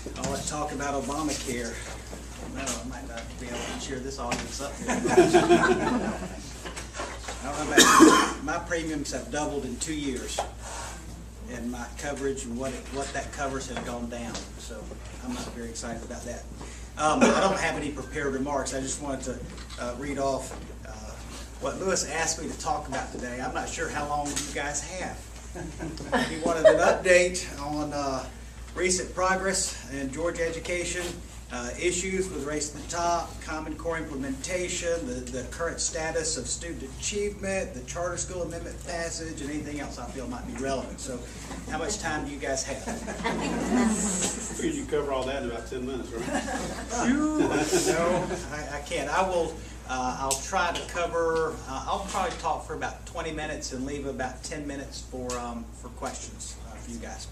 I want to talk about Obamacare. No, I might not be able to cheer this audience up here. I don't know about you. My premiums have doubled in 2 years, and my coverage and what that covers has gone down. So I'm not very excited about that. I don't have any prepared remarks. I just wanted to read off what Lewis asked me to talk about today. I'm not sure how long you guys have. He wanted an update on recent progress in Georgia education, issues with Race to the Top, Common Core implementation, the current status of student achievement, the charter school amendment passage, and anything else I feel might be relevant. So how much time do you guys have? Figured you cover all that in about 10 minutes, right? No, I can't. I'll try to cover, I'll probably talk for about 20 minutes and leave about 10 minutes for questions for you guys.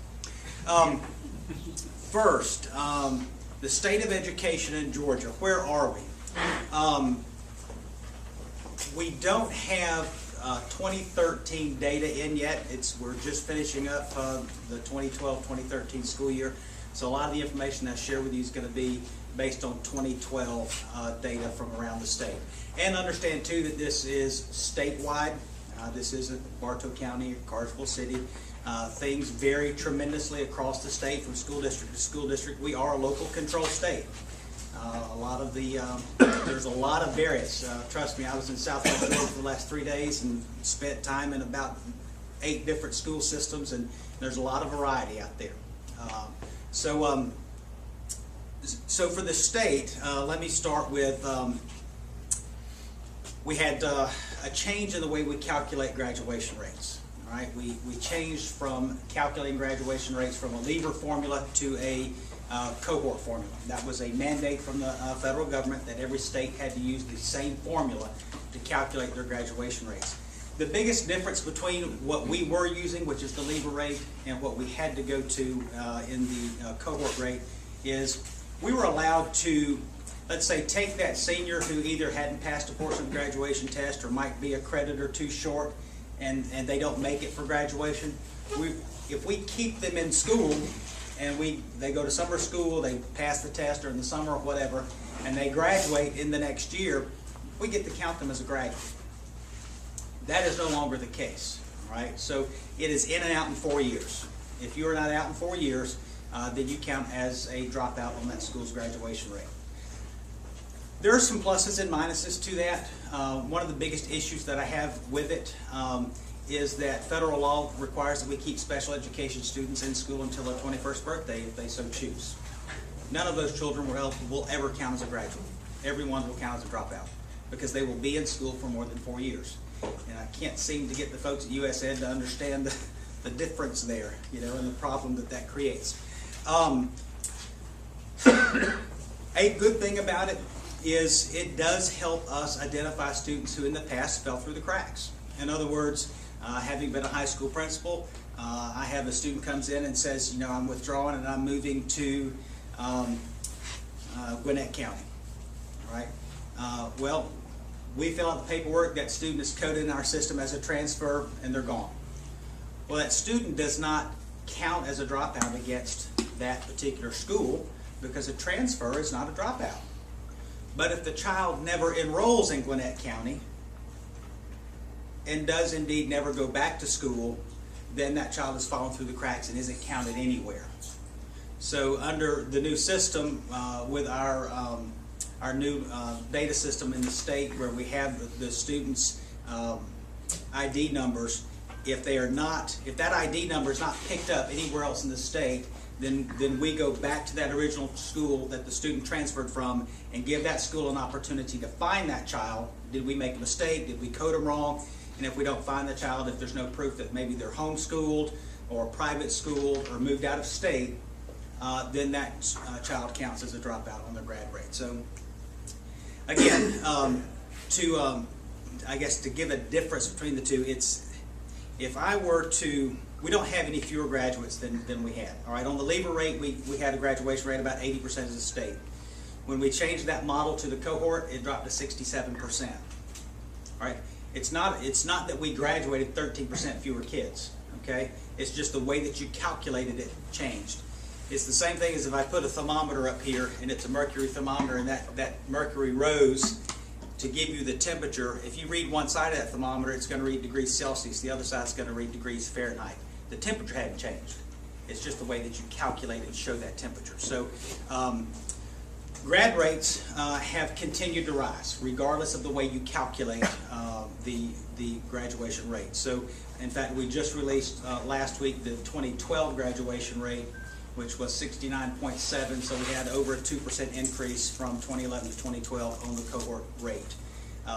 First, the state of education in Georgia. Where are we? We don't have 2013 data in yet. We're just finishing up the 2012-2013 school year. So a lot of the information I share with you is going to be based on 2012 data from around the state. And understand too that this is statewide. This isn't Bartow County or Cartersville City. Things vary tremendously across the state from school district to school district. We are a local control state. There's a lot of variance. Trust me, I was in Southwest Georgia for the last 3 days and spent time in about 8 different school systems, and there's a lot of variety out there. So for the state, let me start with, we had a change in the way we calculate graduation rates. All right, we changed from calculating graduation rates from a lever formula to a cohort formula. That was a mandate from the federal government that every state had to use the same formula to calculate their graduation rates. The biggest difference between what we were using, which is the lever rate, and what we had to go to in the cohort rate is we were allowed to, let's say, take that senior who either hadn't passed a portion of the graduation test or might be a credit or two short, and they don't make it for graduation. If we keep them in school and they go to summer school, they pass the test or in the summer or whatever, and they graduate in the next year, we get to count them as a graduate. That is no longer the case, right? So it is in and out in 4 years. If you are not out in 4 years, then you count as a dropout on that school's graduation rate. There are some pluses and minuses to that. One of the biggest issues that I have with it is that federal law requires that we keep special education students in school until their 21st birthday if they so choose. None of those children will ever count as a graduate. Everyone will count as a dropout because they will be in school for more than 4 years. And I can't seem to get the folks at USN to understand the difference there, and the problem that creates. A good thing about it is it does help us identify students who in the past fell through the cracks. In other words, having been a high school principal, I have a student comes in and says, I'm withdrawing and I'm moving to Gwinnett County. All right. Well, we fill out the paperwork, that student is coded in our system as a transfer, and they're gone. Well, that student does not count as a dropout against that particular school because a transfer is not a dropout. But if the child never enrolls in Gwinnett County and does indeed never go back to school, then that child has fallen through the cracks and isn't counted anywhere. So under the new system with our new data system in the state where we have the students' ID numbers, if that ID number is not picked up anywhere else in the state, then we go back to that original school that the student transferred from and give that school an opportunity to find that child. Did we make a mistake? Did we code them wrong? And if we don't find the child, if there's no proof that maybe they're homeschooled or private schooled or moved out of state, then that child counts as a dropout on their grad rate. So again, I guess to give a difference between the two, if I were to, we don't have any fewer graduates than we had. All right, on the lever rate, we had a graduation rate about 80% as a state. When we changed that model to the cohort, it dropped to 67%. All right, it's not that we graduated 13% fewer kids. Okay, it's just the way that you calculated it changed. It's the same thing as if I put a thermometer up here, and it's a mercury thermometer, and that mercury rose to give you the temperature. If you read one side of that thermometer, it's going to read degrees Celsius. The other side is going to read degrees Fahrenheit. The temperature hadn't changed. It's just the way that you calculate and show that temperature. So grad rates have continued to rise, regardless of the way you calculate the graduation rate. So, in fact, we just released last week the 2012 graduation rate, which was 69.7, so we had over a 2% increase from 2011 to 2012 on the cohort rate.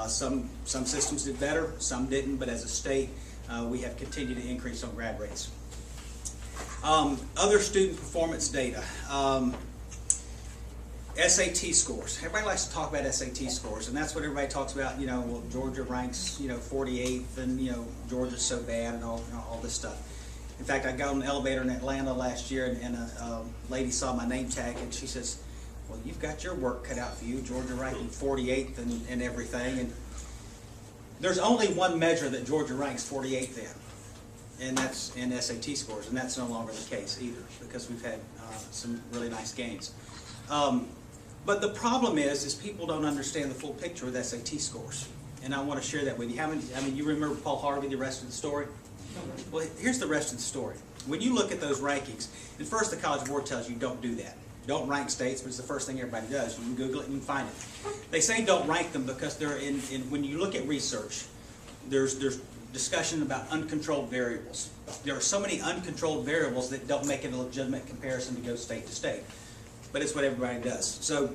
Some systems did better, some didn't, but as a state, we have continued to increase on grad rates. Other student performance data. SAT scores. Everybody likes to talk about SAT scores, and that's what everybody talks about. You know, well, Georgia ranks 48th, and Georgia's so bad, and all this stuff. In fact, I got on an elevator in Atlanta last year, and a lady saw my name tag, and she says, "Well, you've got your work cut out for you. Georgia ranking 48th and everything." And there's only one measure that Georgia ranks 48th in, and that's in SAT scores, and that's no longer the case either, because we've had some really nice gains. But the problem is people don't understand the full picture with SAT scores, and I want to share that with you. You remember Paul Harvey, the rest of the story? Well, here's the rest of the story. When you look at those rankings, and first the College Board tells you don't do that. Don't rank states, but it's the first thing everybody does. You can Google it and you can find it. They say don't rank them because they're when you look at research, there's discussion about uncontrolled variables. There are so many uncontrolled variables that don't make it a legitimate comparison to go state to state. But it's what everybody does. So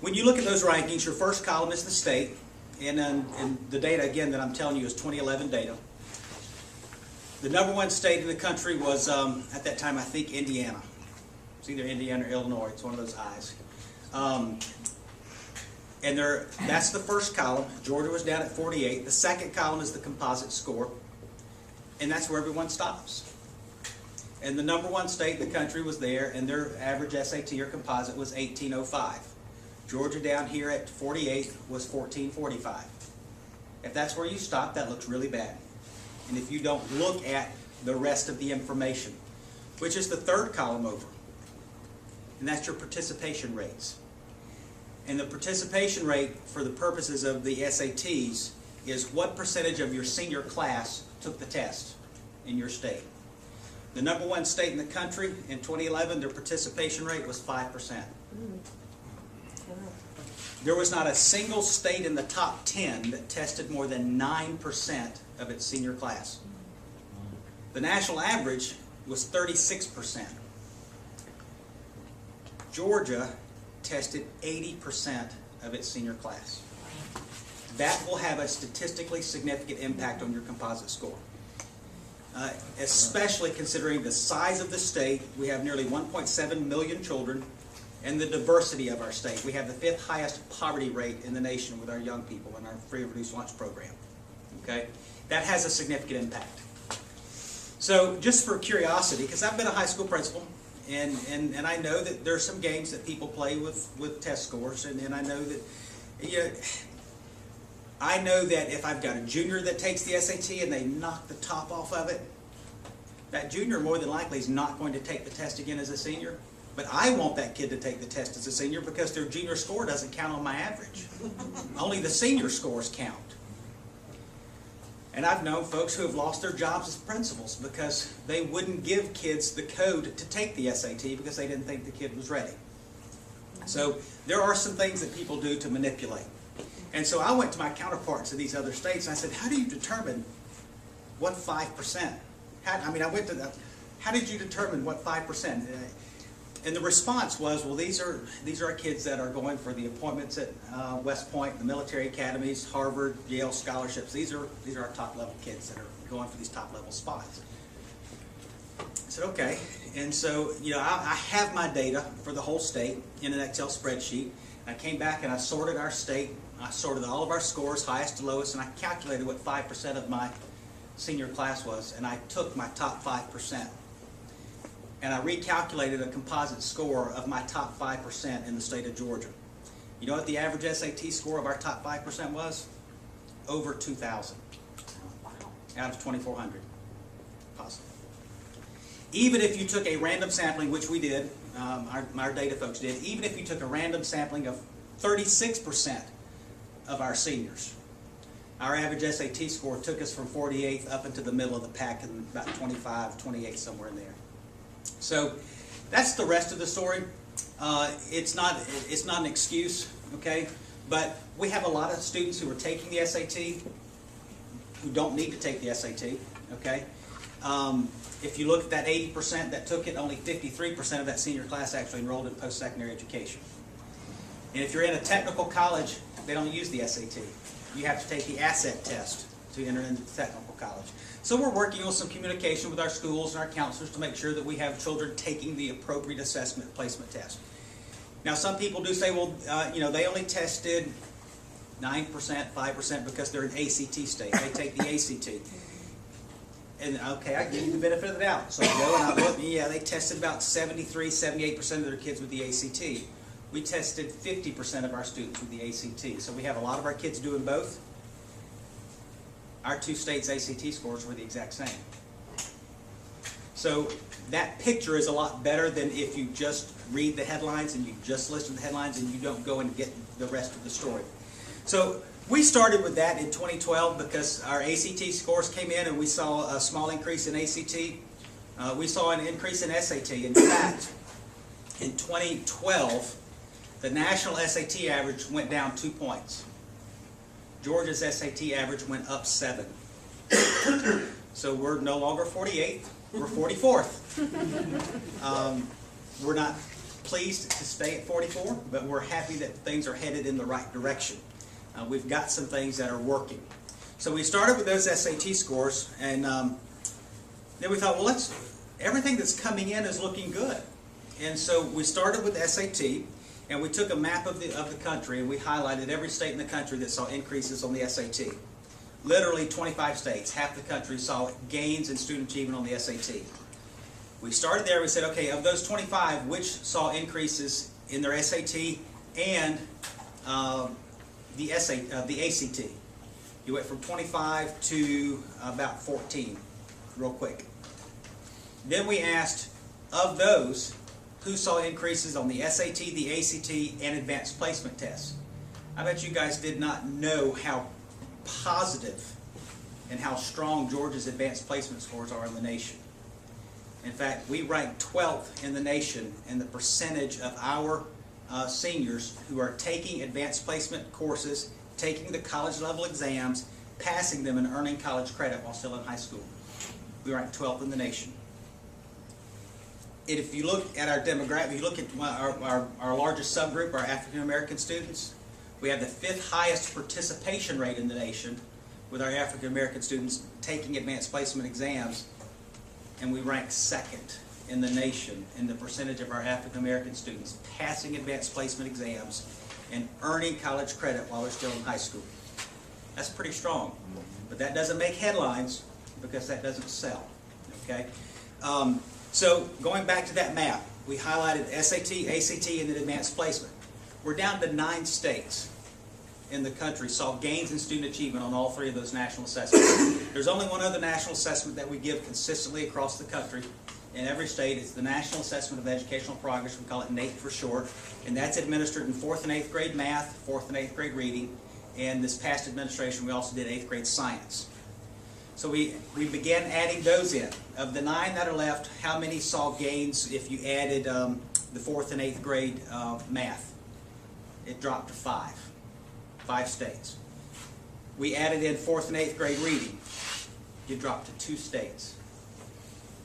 when you look at those rankings, your first column is the state, and the data, again, that I'm telling you is 2011 data. The number one state in the country was, at that time, I think, Indiana. It's either Indiana or Illinois. It's one of those I's. And that's the first column. Georgia was down at 48. The second column is the composite score, and that's where everyone stops. And the number one state in the country was there, and their average SAT or composite was 1805. Georgia down here at 48 was 1445. If that's where you stop, that looks really bad. And if you don't look at the rest of the information, which is the third column over, and that's your participation rates. And the participation rate for the purposes of the SATs is what percentage of your senior class took the test in your state. The number one state in the country in 2011, their participation rate was 5%. There was not a single state in the top 10 that tested more than 9% of its senior class. The national average was 36%. Georgia tested 80% of its senior class. That will have a statistically significant impact on your composite score. Especially considering the size of the state. We have nearly 1.7 million children, and the diversity of our state. We have the 5th highest poverty rate in the nation with our young people in our free and reduced lunch program. Okay, that has a significant impact. So, just for curiosity, because I've been a high school principal, and I know that there are some games that people play with test scores, and I know that I know that if I've got a junior that takes the SAT and they knock the top off of it, that junior more than likely is not going to take the test again as a senior. But I want that kid to take the test as a senior because their junior score doesn't count on my average. Only the senior scores count. And I've known folks who have lost their jobs as principals because they wouldn't give kids the code to take the SAT because they didn't think the kid was ready. So there are some things that people do to manipulate. And so I went to my counterparts in these other states and I said, how do you determine what 5%? How did you determine what 5%? And the response was, well, these are kids that are going for the appointments at West Point, the military academies, Harvard, Yale scholarships. These are our top level kids that are going for these top level spots. I said, okay. And so, I have my data for the whole state in an Excel spreadsheet. And I came back and I sorted our state. I sorted all of our scores, highest to lowest, and I calculated what 5% of my senior class was. And I took my top 5%. And I recalculated a composite score of my top 5% in the state of Georgia. You know what the average SAT score of our top 5% was? Over 2,000 out of 2,400 possible. even if you took a random sampling, which we did, our data folks did, even if you took a random sampling of 36% of our seniors, our average SAT score took us from 48th up into the middle of the pack and about 25, 28, somewhere in there. So that's the rest of the story. It's not an excuse, okay? But we have a lot of students who are taking the SAT who don't need to take the SAT, okay? If you look at that 80% that took it, only 53% of that senior class actually enrolled in post-secondary education. And if you're in a technical college, they don't use the SAT. You have to take the ASSET test to enter into the technical college. So we're working on some communication with our schools and our counselors to make sure that we have children taking the appropriate assessment placement test. Now, some people do say, well, they only tested 9%, 5% because they're an ACT state. They take the ACT. And okay, I give you the benefit of the doubt. So I go and I look, yeah, they tested about 73, 78% of their kids with the ACT. We tested 50% of our students with the ACT. So we have a lot of our kids doing both. Our two states' ACT scores were the exact same. So that picture is a lot better than if you just read the headlines and you just listen to the headlines and you don't go and get the rest of the story. So we started with that in 2012 because our ACT scores came in and we saw a small increase in ACT. We saw an increase in SAT. In fact, in 2012, the national SAT average went down 2 points. Georgia's SAT average went up 7. So we're no longer 48th, we're 44th. We're not pleased to stay at 44, but we're happy that things are headed in the right direction. We've got some things that are working. So we started with those SAT scores, and then we thought, well, everything that's coming in is looking good. And so we started with SAT, and we took a map of the country, and we highlighted every state in the country that saw increases on the SAT. Literally 25 states, half the country saw gains in student achievement on the SAT. We started there, we said, okay, of those 25, which saw increases in their SAT and the ACT? You went from 25 to about 14, real quick. Then we asked, of those, who saw increases on the SAT, the ACT, and advanced placement tests? I bet you guys did not know how positive and how strong Georgia's advanced placement scores are in the nation. In fact, we rank 12th in the nation in the percentage of our seniors who are taking advanced placement courses, taking the college level exams, passing them, and earning college credit while still in high school. We rank 12th in the nation. And if you look at our demographic, if you look at our largest subgroup, our African American students, we have the 5th highest participation rate in the nation with our African American students taking advanced placement exams, and we rank 2nd in the nation in the percentage of our African American students passing advanced placement exams and earning college credit while they're still in high school. That's pretty strong, but that doesn't make headlines because that doesn't sell, okay? So going back to that map, we highlighted SAT, ACT, and then advanced placement. We're down to 9 states in the country saw gains in student achievement on all 3 of those national assessments. There's only one other national assessment that we give consistently across the country in every state. It's the National Assessment of Educational Progress. We call it NAEP for short, and that's administered in 4th and 8th grade math, 4th and 8th grade reading, and this past administration we also did 8th grade science. So we began adding those in. Of the 9 that are left, how many saw gains if you added the 4th and 8th grade math? It dropped to 5. 5 states. We added in 4th and 8th grade reading. It dropped to 2 states.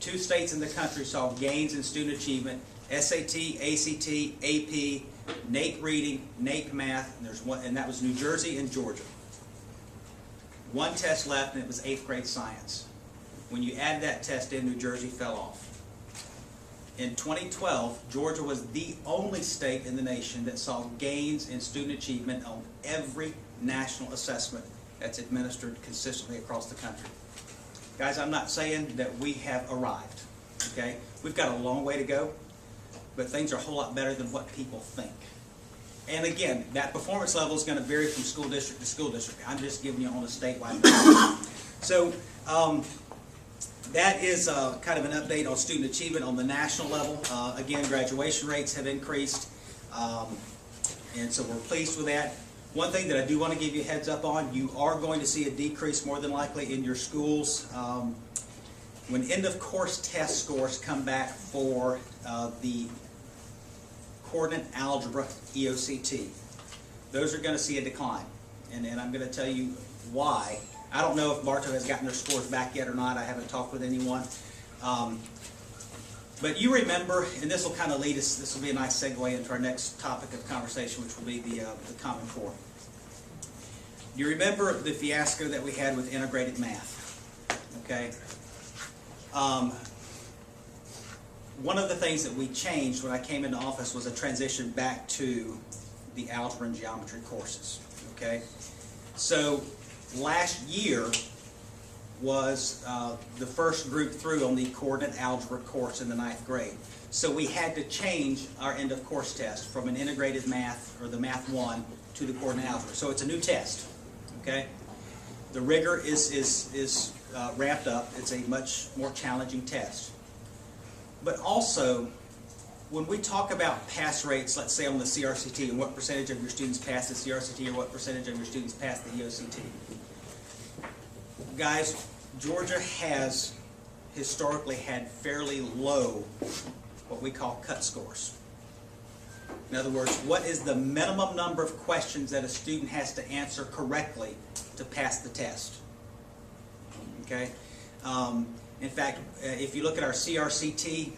2 states in the country saw gains in student achievement: SAT, ACT, AP, NAEP reading, NAEP math, and that was New Jersey and Georgia. 1 test left, and it was 8th grade science. When you add that test in, New Jersey fell off. In 2012, Georgia was the only state in the nation that saw gains in student achievement on every national assessment that's administered consistently across the country. Guys, I'm not saying that we have arrived, okay? We've got a long way to go, but things are a whole lot better than what people think. And again, that performance level is going to vary from school district to school district. I'm just giving you on a statewide basis. So that is kind of an update on student achievement on the national level. Again, graduation rates have increased, and so we're pleased with that. One thing that I do want to give you a heads up on, you are going to see a decrease more than likely in your schools. When end of course test scores come back for the coordinate algebra EOCT, those are going to see a decline. And I'm going to tell you why. I don't know if Bartow has gotten their scores back yet or not. I haven't talked with anyone. But you remember, and this will kind of lead us, this will be a nice segue into our next topic of conversation, which will be the Common Core. You remember the fiasco that we had with integrated math, okay? One of the things that we changed when I came into office was a transition back to the algebra and geometry courses, okay? So last year was the first group through on the coordinate algebra course in the 9th grade. So we had to change our end of course test from an integrated math, or the Math 1, to the coordinate algebra. So it's a new test, okay? The rigor is ramped up. It's a much more challenging test. But also, when we talk about pass rates, let's say on the CRCT, and what percentage of your students pass the CRCT or what percentage of your students pass the EOCT, guys, Georgia has historically had fairly low, what we call cut scores. In other words, what is the minimum number of questions that a student has to answer correctly to pass the test? Okay. In fact, if you look at our CRCT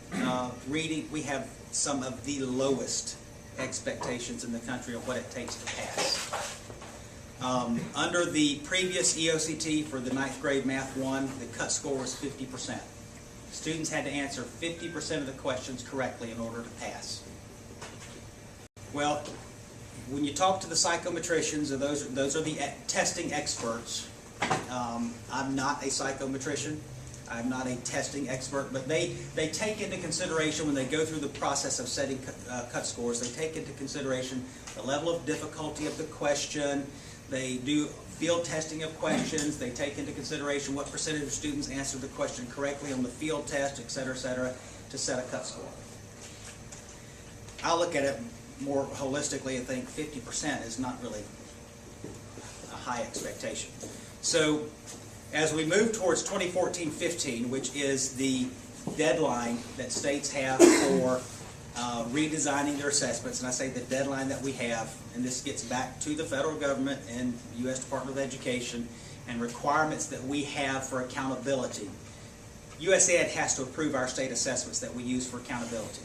reading, we have some of the lowest expectations in the country of what it takes to pass. Under the previous EOCT for the 9th grade Math 1, the cut score was 50%. Students had to answer 50% of the questions correctly in order to pass. Well, when you talk to the psychometricians, or those are the testing experts, I'm not a psychometrician. I'm not a testing expert, but they take into consideration, when they go through the process of setting cut scores, they take into consideration the level of difficulty of the question. They do field testing of questions. They take into consideration what percentage of students answered the question correctly on the field test, et cetera, to set a cut score. I'll look at it more holistically and think 50% is not really a high expectation. So as we move towards 2014-15, which is the deadline that states have for redesigning their assessments, and I say the deadline that we have, and this gets back to the federal government and U.S. Department of Education and requirements that we have for accountability. USAID has to approve our state assessments that we use for accountability.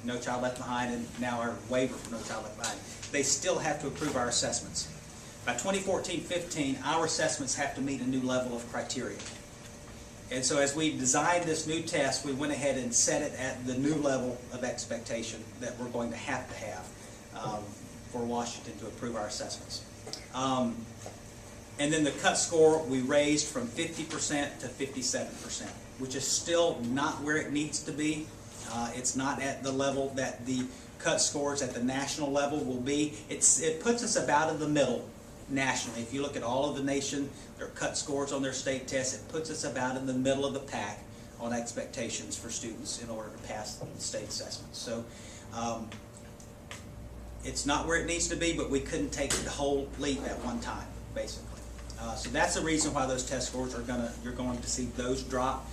No Child Left Behind, and now our waiver for No Child Left Behind. They still have to approve our assessments. By 2014-15, our assessments have to meet a new level of criteria. And so as we designed this new test, we went ahead and set it at the new level of expectation that we're going to have for Washington to approve our assessments. And then the cut score we raised from 50% to 57%, which is still not where it needs to be. It's not at the level that the cut scores at the national level will be. It puts us about in the middle nationally. If you look at all of the nation, their cut scores on their state tests, it puts us about in the middle of the pack on expectations for students in order to pass the state assessments. So it's not where it needs to be, but we couldn't take the whole leap at one time, basically. So that's the reason why those test scores you're going to see those drop.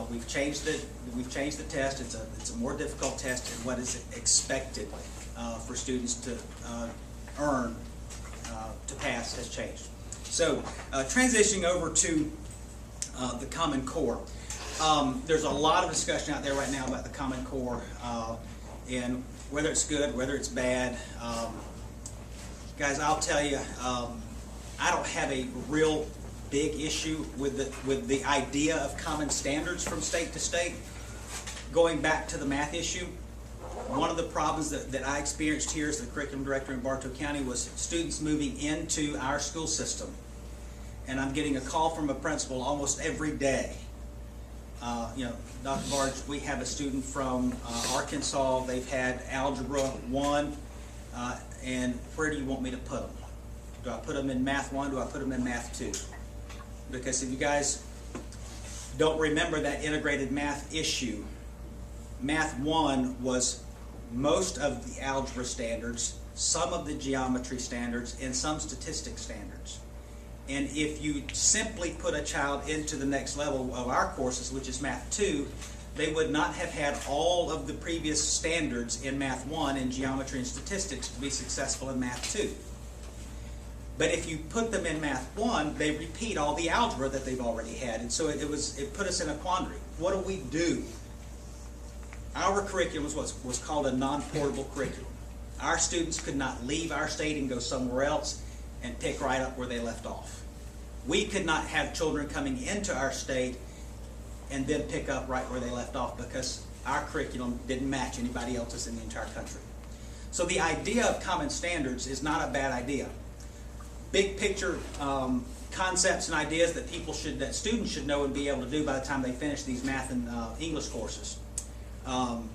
We've changed the test. It's a more difficult test, and what is expected for students to earn to pass has changed. So transitioning over to the Common Core. There's a lot of discussion out there right now about the Common Core and whether it's good, whether it's bad. Guys, I'll tell you, I don't have a real big issue with the idea of common standards from state to state. Going back to the math issue, one of the problems that I experienced here as the curriculum director in Bartow County was students moving into our school system. And I'm getting a call from a principal almost every day. Dr. Barge, we have a student from Arkansas. They've had Algebra 1, and where do you want me to put them? Do I put them in Math 1? Do I put them in Math 2? Because if you guys, don't remember that integrated math issue. Math 1 was most of the algebra standards, some of the geometry standards, and some statistics standards. And if you simply put a child into the next level of our courses, which is Math 2, they would not have had all of the previous standards in Math 1 and geometry and statistics to be successful in Math 2. But if you put them in Math 1, they repeat all the algebra that they've already had. And so it put us in a quandary. What do we do? Our curriculum was called a non-portable curriculum. Our students could not leave our state and go somewhere else and pick right up where they left off. We could not have children coming into our state and then pick up right where they left off because our curriculum didn't match anybody else's in the entire country. So the idea of common standards is not a bad idea. Big picture concepts and ideas that students should know and be able to do by the time they finish these math and English courses. And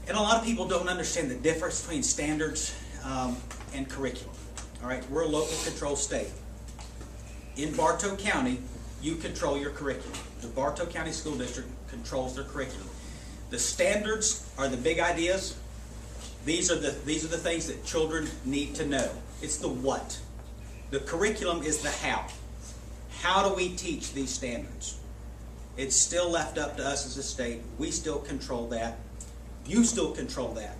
a lot of people don't understand the difference between standards and curriculum. All right, we're a local control state. In Bartow County, you control your curriculum. The Bartow County School District controls their curriculum. The standards are the big ideas. These are the things that children need to know. It's the what. The curriculum is the how. How do we teach these standards? It's still left up to us as a state. We still control that. You still control that.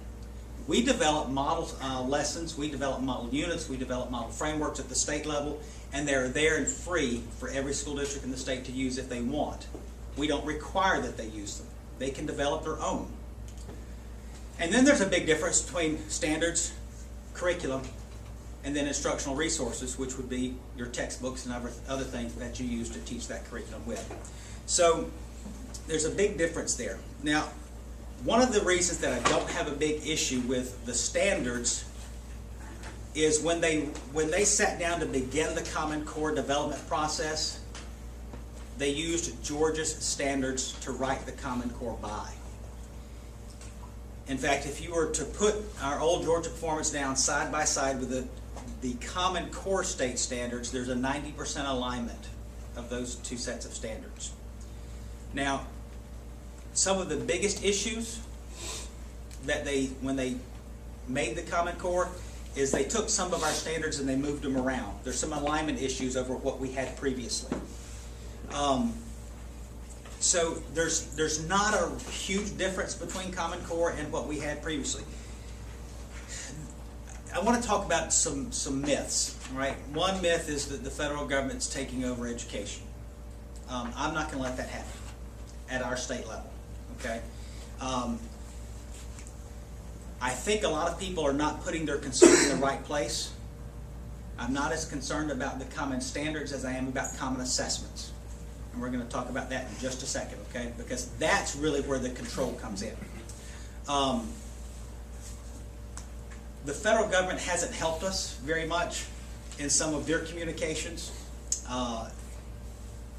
We develop model lessons, we develop model units, we develop model frameworks at the state level, and they're there and free for every school district in the state to use if they want. We don't require that they use them. They can develop their own. And then there's a big difference between standards, curriculum, and then instructional resources, which would be your textbooks and other things that you use to teach that curriculum with. So there's a big difference there. Now, one of the reasons that I don't have a big issue with the standards is when they sat down to begin the Common Core development process, they used Georgia's standards to write the Common Core by. In fact, if you were to put our old Georgia performance down side by side with the Common Core state standards, there's a 90% alignment of those two sets of standards. Now, some of the biggest issues that when they made the Common Core is they took some of our standards and they moved them around. There's some alignment issues over what we had previously. So there's not a huge difference between Common Core and what we had previously. I want to talk about some myths. Right? One myth is that the federal government's taking over education. I'm not going to let that happen at our state level. Okay? I think a lot of people are not putting their concern in the right place. I'm not as concerned about the common standards as I am about common assessments. And we're going to talk about that in just a second, okay? Because that's really where the control comes in. The federal government hasn't helped us very much in some of their communications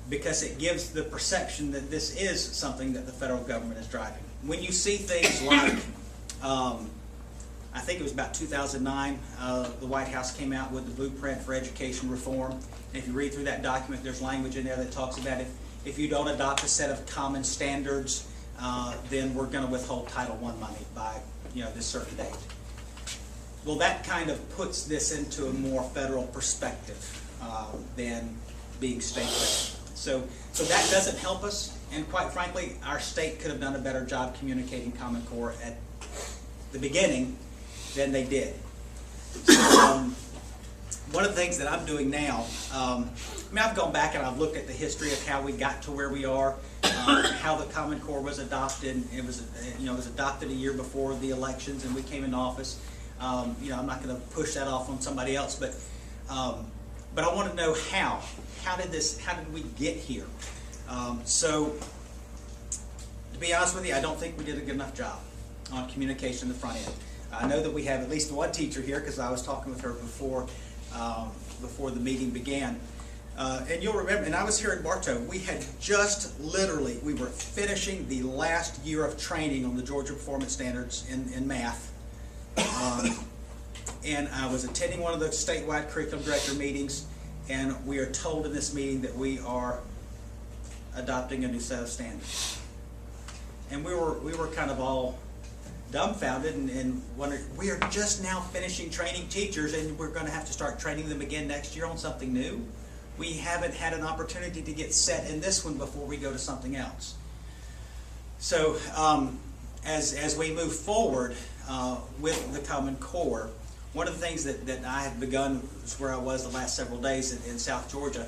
because it gives the perception that this is something that the federal government is driving. When you see things like, I think it was about 2009, the White House came out with the blueprint for education reform. And if you read through that document, there's language in there that talks about if you don't adopt a set of common standards, then we're going to withhold Title I money by this certain date. Well, that kind of puts this into a more federal perspective than being state-led. So that doesn't help us, and quite frankly, our state could have done a better job communicating Common Core at the beginning than they did. So, one of the things that I'm doing now, I've gone back and I've looked at the history of how we got to where we are, how the Common Core was adopted. It was adopted a year before the elections, and we came into office. I'm not going to push that off on somebody else, but I want to know how. How did we get here? So, to be honest with you, I don't think we did a good enough job on communication in the front end. I know that we have at least one teacher here because I was talking with her before the meeting began. And you'll remember, and I was here at Bartow, we had we were finishing the last year of training on the Georgia Performance Standards in math. And I was attending one of the statewide curriculum director meetings, and we are told in this meeting that we are adopting a new set of standards. And we were kind of all dumbfounded and wondered, we are just now finishing training teachers and we're going to have to start training them again next year on something new. We haven't had an opportunity to get set in this one before we go to something else. So as we move forward with the Common Core, one of the things that I have begun, is where I was the last several days in South Georgia,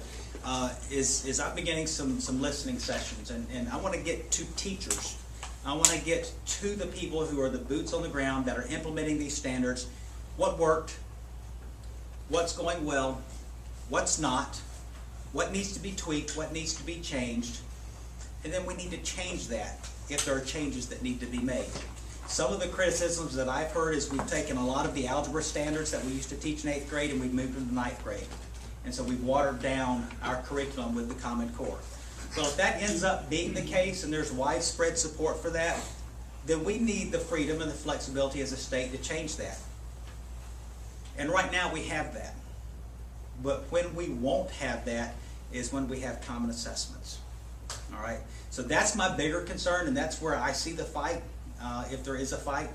is I'm beginning some listening sessions, and I want to get to teachers. I want to get to the people who are the boots on the ground that are implementing these standards. What worked, what's going well, what's not, what needs to be tweaked, what needs to be changed, and then we need to change that if there are changes that need to be made. Some of the criticisms that I've heard is we've taken a lot of the algebra standards that we used to teach in 8th grade and we've moved them to 9th grade. And so we've watered down our curriculum with the Common Core. Well, if that ends up being the case and there's widespread support for that, then we need the freedom and the flexibility as a state to change that. And right now we have that. But when we won't have that is when we have common assessments. All right? So that's my bigger concern, and that's where I see the fight, if there is a fight.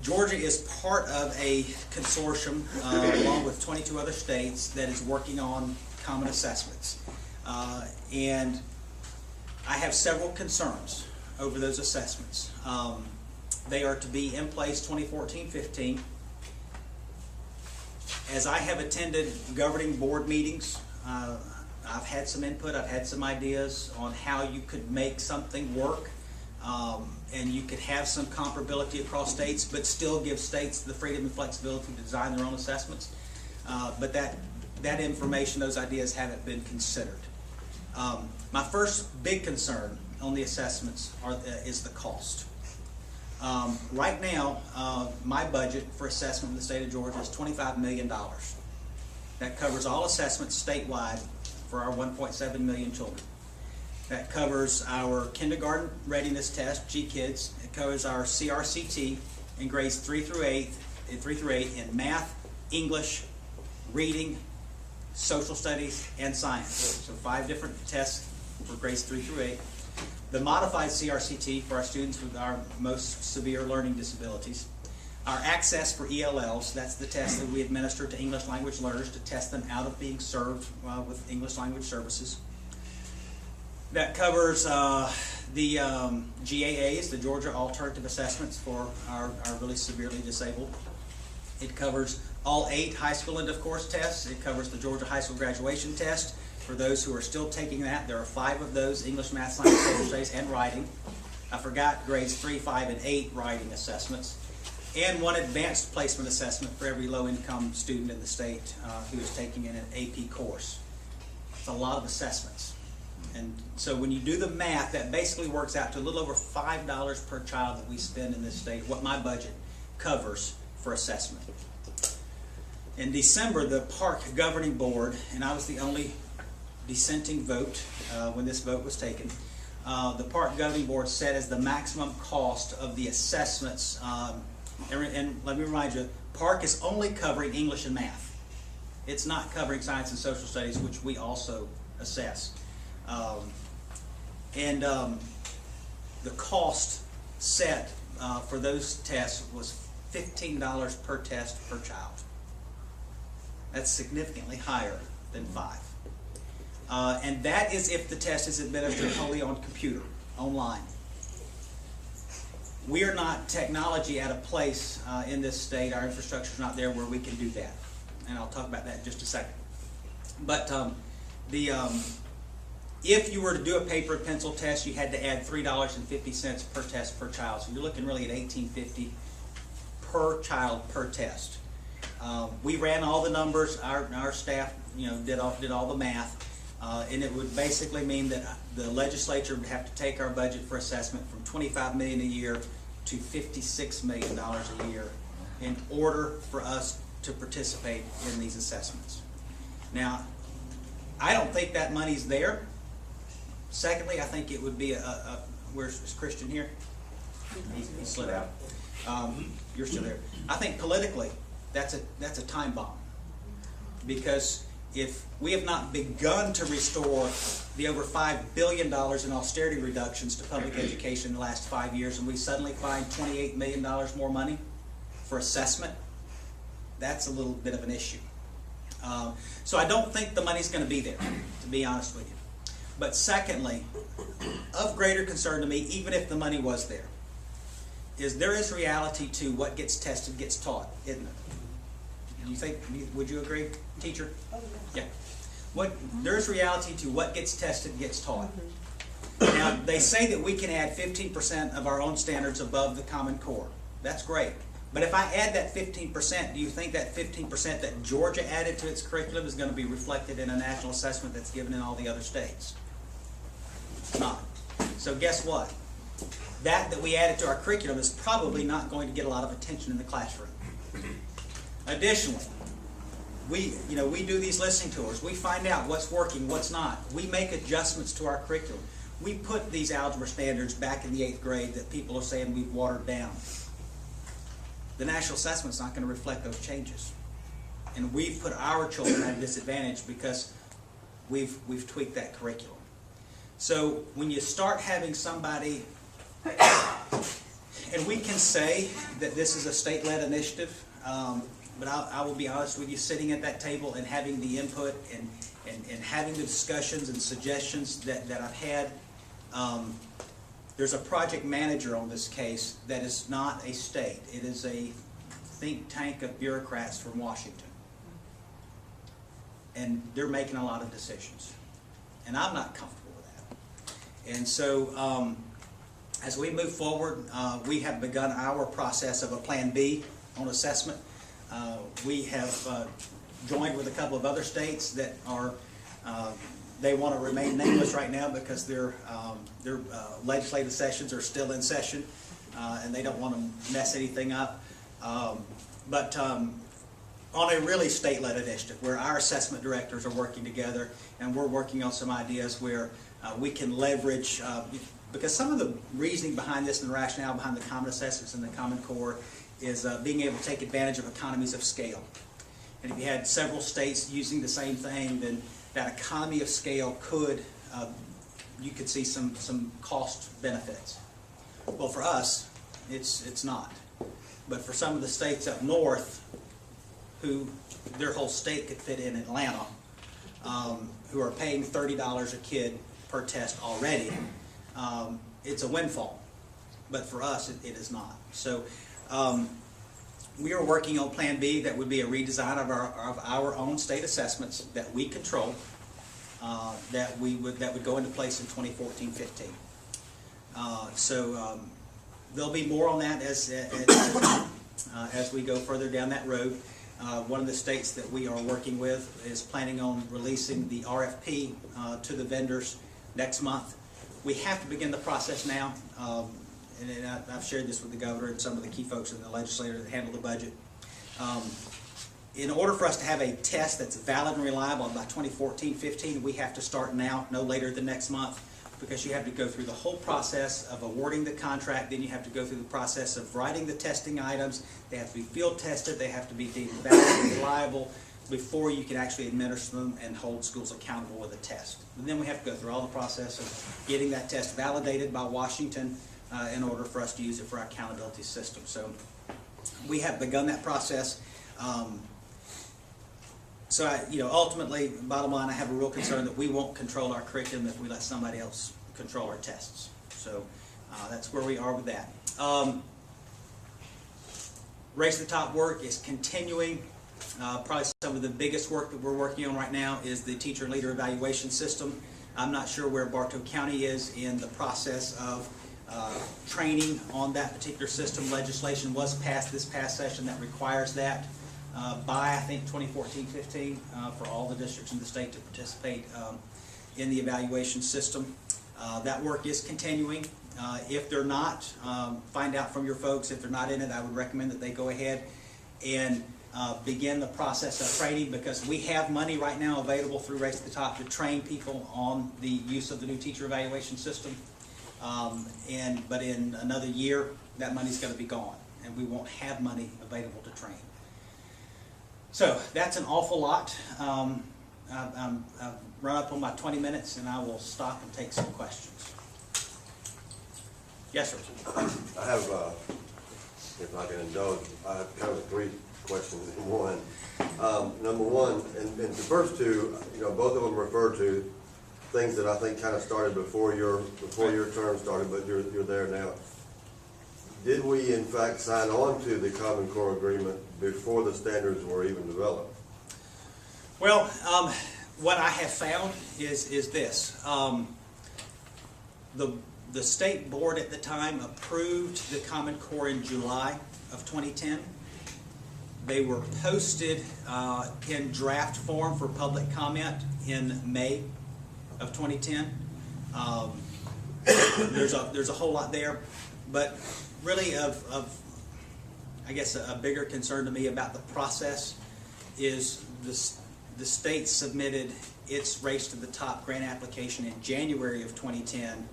Georgia is part of a consortium, along with 22 other states, that is working on common assessments. And I have several concerns over those assessments. They are to be in place 2014-15. As I have attended governing board meetings, I've had some input, I've had some ideas on how you could make something work, and you could have some comparability across states, but still give states the freedom and flexibility to design their own assessments. But that information, those ideas haven't been considered. My first big concern on the assessments is the cost. Right now, my budget for assessment in the state of Georgia is $25 million. That covers all assessments statewide for our 1.7 million children. That covers our kindergarten readiness test, GKIDS. It covers our CRCT in grades 3 through 8 in math, English, reading, social studies, and science. So 5 different tests for grades 3 through 8. The modified CRCT for our students with our most severe learning disabilities. Our access for ELLs, that's the test that we administer to English language learners to test them out of being served with English language services. That covers the GAAs, the Georgia Alternative Assessments for our really severely disabled. It covers all 8 high school end of course tests. It covers the Georgia High School Graduation Test. For those who are still taking that, there are 5 of those: English, Math, Science, Social Studies, and Writing. I forgot grades 3, 5, and 8 writing assessments. And 1 advanced placement assessment for every low-income student in the state who is taking an AP course. It's a lot of assessments. And so when you do the math, that basically works out to a little over $5 per child that we spend in this state, what my budget covers for assessment. In December, the Park Governing Board, and I was the only dissenting vote when this vote was taken, the Park Governing Board set as the maximum cost of the assessments, and let me remind you, Park is only covering English and math. It's not covering science and social studies, which we also assess. The cost set for those tests was $15 per test per child. That's significantly higher than 5. And that is if the test is administered wholly on computer, online. We are not technology at a place in this state, our infrastructure is not there where we can do that. And I'll talk about that in just a second. But if you were to do a paper and pencil test, you had to add $3.50 per test per child. So you're looking really at $18.50 per child per test. We ran all the numbers. Our staff, did all the math, and it would basically mean that the legislature would have to take our budget for assessment from $25 million a year to $56 million a year in order for us to participate in these assessments. Now, I don't think that money's there. Secondly, I think it would be where's Christian here? He slid out. You're still there. I think politically, that's a time bomb, because if we have not begun to restore the over $5 billion in austerity reductions to public education in the last 5 years, and we suddenly find $28 million more money for assessment, that's a little bit of an issue. So I don't think the money's going to be there, to be honest with you. But secondly, of greater concern to me, even if the money was there, is there is reality to what gets tested gets taught, isn't it? You think? Would you agree, teacher? Oh, yeah. Yeah. There's reality to what gets tested gets taught. Now, they say that we can add 15% of our own standards above the Common Core. That's great. But if I add that 15%, do you think that 15% that Georgia added to its curriculum is going to be reflected in a national assessment that's given in all the other states? Not. So guess what? That we added to our curriculum is probably not going to get a lot of attention in the classroom. Additionally, we do these listening tours. We find out what's working, what's not. We make adjustments to our curriculum. We put these algebra standards back in the 8th grade that people are saying we've watered down. The national assessment's not going to reflect those changes. And we've put our children at a disadvantage because we've tweaked that curriculum. So when you start having somebody, and we can say that this is a state-led initiative, but I will be honest with you, sitting at that table and having the input and having the discussions and suggestions that I've had, there's a project manager on this case that is not a state. It is a think tank of bureaucrats from Washington. And they're making a lot of decisions. And I'm not comfortable with that. And so as we move forward, we have begun our process of a Plan B on assessment. We have joined with a couple of other states that are they want to remain nameless right now because their legislative sessions are still in session, and they don't want to mess anything up. But on a really state-led initiative where our assessment directors are working together, and we're working on some ideas where we can leverage, because some of the reasoning behind this and the rationale behind the common assessments and the Common Core is being able to take advantage of economies of scale. And if you had several states using the same thing, then that economy of scale you could see some cost benefits. Well, for us, it's not. But for some of the states up north, who their whole state could fit in Atlanta, who are paying $30 a kid per test already, it's a windfall. But for us, it is not. So we are working on Plan B. That would be a redesign of our own state assessments that we control, that would go into place in 2014-15. So there'll be more on that as we go further down that road. One of the states that we are working with is planning on releasing the RFP to the vendors next month. We have to begin the process now. And I've shared this with the governor and some of the key folks in the legislature that handle the budget. In order for us to have a test that's valid and reliable by 2014-15, we have to start now, no later than next month, because you have to go through the whole process of awarding the contract, then you have to go through the process of writing the testing items. They have to be field tested, they have to be deemed valid and reliable before you can actually administer them and hold schools accountable with a test. And then we have to go through all the process of getting that test validated by Washington in order for us to use it for our accountability system. So we have begun that process. So ultimately, bottom line, I have a real concern that we won't control our curriculum if we let somebody else control our tests. So that's where we are with that. Race to the Top work is continuing. Probably some of the biggest work that we're working on right now is the teacher and leader evaluation system. I'm not sure where Bartow County is in the process of training on that particular system. Legislation was passed this past session that requires that by, I think, 2014-15 for all the districts in the state to participate in the evaluation system. That work is continuing. If they're not, find out from your folks. If they're not in it, I would recommend that they go ahead and begin the process of training, because we have money right now available through Race to the Top to train people on the use of the new teacher evaluation system. But in another year, that money's going to be gone, and we won't have money available to train. So that's an awful lot. I've run up on my 20 minutes, and I will stop and take some questions. Yes, sir. I have, if I can indulge, I have kind of three questions in one. Number one, and the first two, both of them refer to things that I think kind of started before your term started, but you're there now. Did we in fact sign on to the Common Core Agreement before the standards were even developed? Well, what I have found is this. The state board at the time approved the Common Core in July of 2010. They were posted in draft form for public comment in May of 2010. There's a whole lot there, but really I guess a bigger concern to me about the process is the state submitted its Race to the Top grant application in January of 2010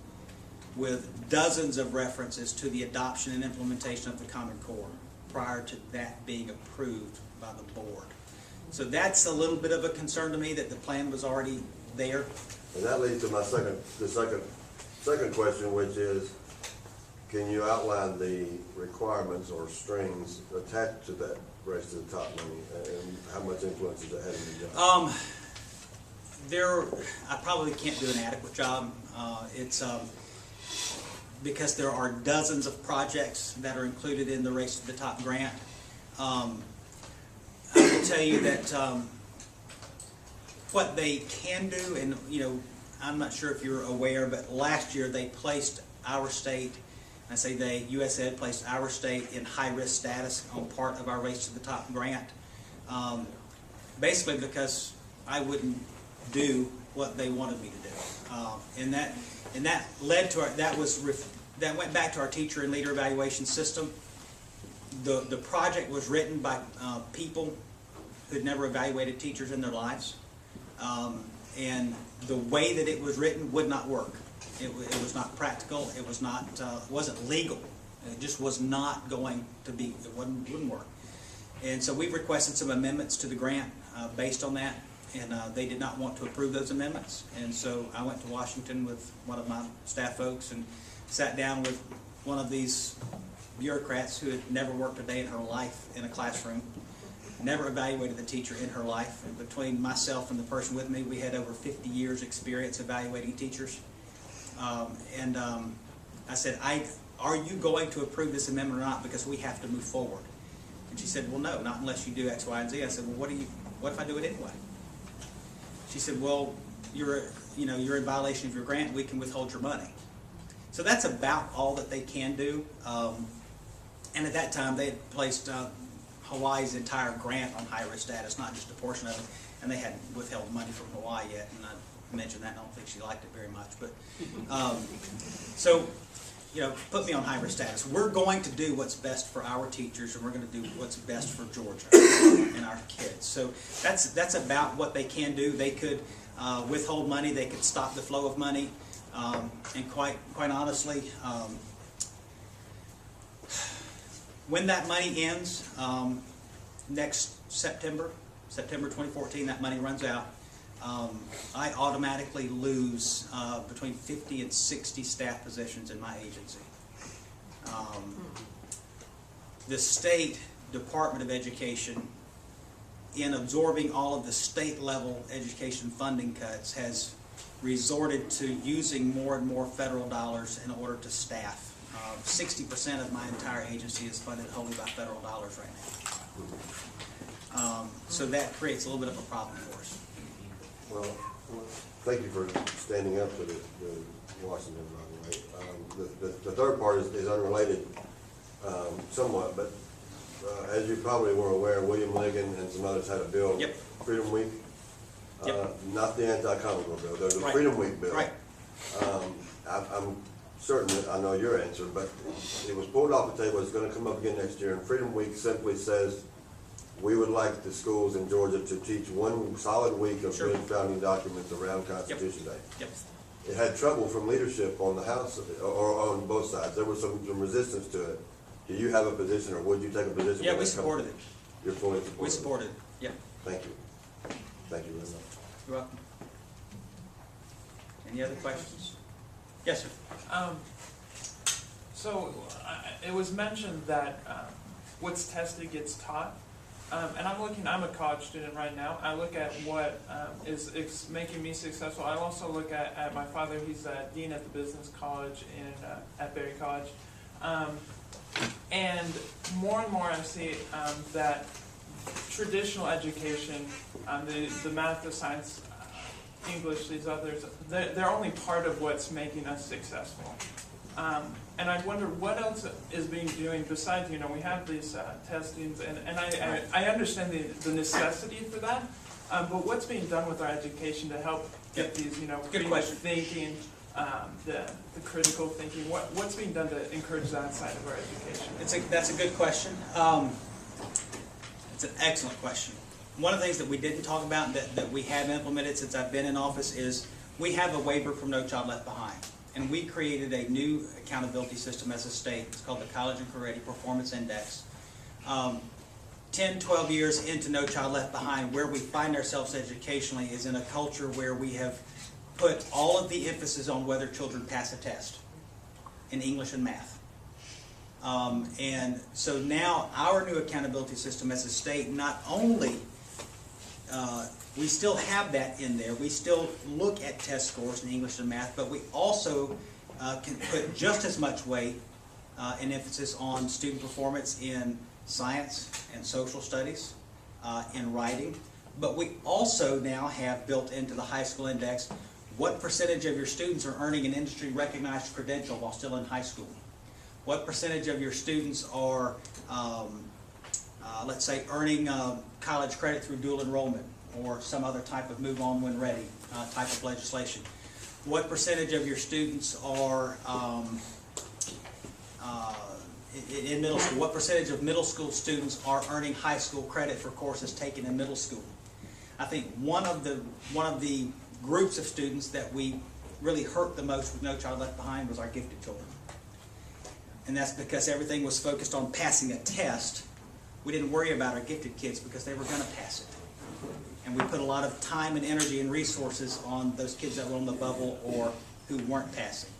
with dozens of references to the adoption and implementation of the Common Core prior to that being approved by the board. So that's a little bit of a concern to me that the plan was already there. And that leads to my second question, which is, can you outline the requirements or strings attached to that Race to the Top money, and how much influence is it having on the job? I probably can't do an adequate job. It's because there are dozens of projects that are included in the Race to the Top grant. I will tell you that what they can do, and I'm not sure if you're aware, but last year they placed our state, I say they, USAID placed our state in high-risk status on part of our Race to the Top grant, basically because I wouldn't do what they wanted me to do, and that led to that went back to our teacher and leader evaluation system. The project was written by people who'd never evaluated teachers in their lives, and the way that it was written would not work. It was not practical. It was not. Wasn't legal. It just was not going to be. It wouldn't work. And so we've requested some amendments to the grant based on that, and they did not want to approve those amendments. And so I went to Washington with one of my staff folks and sat down with one of these bureaucrats who had never worked a day in her life in a classroom, never evaluated the teacher in her life. And between myself and the person with me, we had over 50 years experience evaluating teachers. I said, are you going to approve this amendment or not, because we have to move forward? And she said, well, no, not unless you do X, Y, and Z. I said, well, what if I do it anyway? She said, well, you're in violation of your grant. We can withhold your money. So that's about all that they can do. And at that time, they had placed Hawaii's entire grant on high-risk status, not just a portion of it, and they hadn't withheld money from Hawaii yet. And I mentioned that, and I don't think she liked it very much. But so, put me on high-risk status. We're going to do what's best for our teachers, and we're going to do what's best for Georgia and our kids. So that's about what they can do. They could withhold money. They could stop the flow of money. And quite honestly, when that money ends, next September 2014, that money runs out, I automatically lose between 50 and 60 staff positions in my agency. The State Department of Education, in absorbing all of the state-level education funding cuts, has resorted to using more and more federal dollars in order to staff. 60% of my entire agency is funded wholly by federal dollars right now. So that creates a little bit of a problem for us. Well, thank you for standing up to the Washington, by the way. The third part is unrelated somewhat, but as you probably were aware, William Ligon and some others had a bill, Yep. Freedom Week. Not the anti-Common Core bill. There's a Right. Freedom Week bill. Right. I'm certain that I know your answer, but it was pulled off the table. It's going to come up again next year. And Freedom Week simply says we would like the schools in Georgia to teach one solid week of Sure. good founding documents around Constitution Day. Yep. It had trouble from leadership on the House or on both sides. There was some resistance to it. Do you have a position, or would you take a position? Yeah, we supported it. You're fully supportive. We supported it. Yep. Thank you. Thank you very much. You're welcome. Any other questions? Yes, sir. So it was mentioned that what's tested gets taught. And I'm a college student right now. I look at what is making me successful. I also look at my father. He's a dean at the business college at Berry College. And more I see that traditional education, the math, the science, English, these others, they're only part of what's making us successful. And I wonder what else is being doing besides, we have these testings, and I understand the necessity for that, but what's being done with our education to help get these, critical thinking, the critical thinking, what's being done to encourage that side of our education? That's a good question. It's an excellent question. One of the things that we didn't talk about that we have implemented since I've been in office is we have a waiver from No Child Left Behind. And we created a new accountability system as a state. It's called the College and Career Ready Performance Index. 10, 12 years into No Child Left Behind, where we find ourselves educationally is in a culture where we have put all of the emphasis on whether children pass a test in English and math. And so now our new accountability system as a state, not only we still have that in there. We still look at test scores in English and math, but we also can put just as much weight and emphasis on student performance in science and social studies, in writing. But we also now have built into the high school index what percentage of your students are earning an industry recognized credential while still in high school. What percentage of your students are, let's say, earning college credit through dual enrollment, or some other type of move on when ready type of legislation. What percentage of your students are in middle school? What percentage of middle school students are earning high school credit for courses taken in middle school? I think one of the groups of students that we really hurt the most with No Child Left Behind was our gifted children. And that's because everything was focused on passing a test. We didn't worry about our gifted kids because they were going to pass it. And we put a lot of time and energy and resources on those kids that were on the bubble or who weren't passing.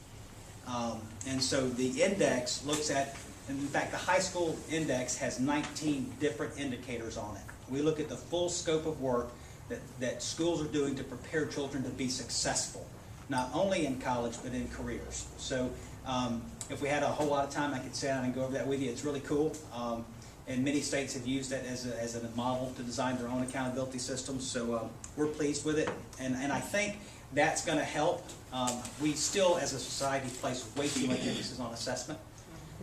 And so the index looks at, and in fact the high school index has 19 different indicators on it. We look at the full scope of work that schools are doing to prepare children to be successful, not only in college but in careers. So if we had a whole lot of time, I could sit down and go over that with you. It's really cool. And many states have used that as a model to design their own accountability systems. So we're pleased with it. And I think that's going to help. We still, as a society, place way too much emphasis on assessment.